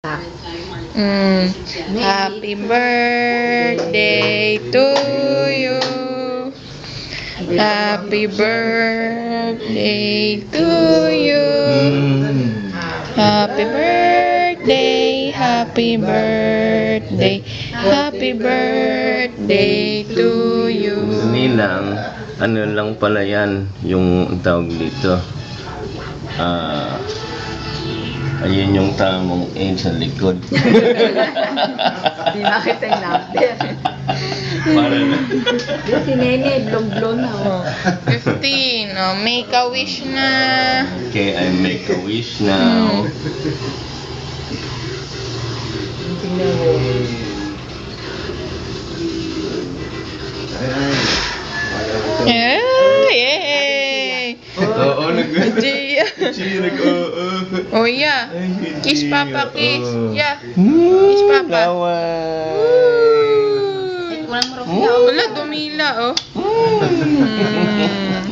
Happy birthday to you. Happy birthday to you. Happy birthday, happy birthday, happy birthday to you. Nilang, ano lang pala yan, yung tawag dito. Ayun yung tamang age sa likod. Di makita yung number. Para na. Si Nene, blong-blong na. Oh. 15. Oh, make a wish na. Okay, I make a wish now. Tingnan mo. Yay! Oo, Gia. Oh, yeah. Kiss Papa, kiss. Yeah. Kiss Papa. Wala, dumila, oh.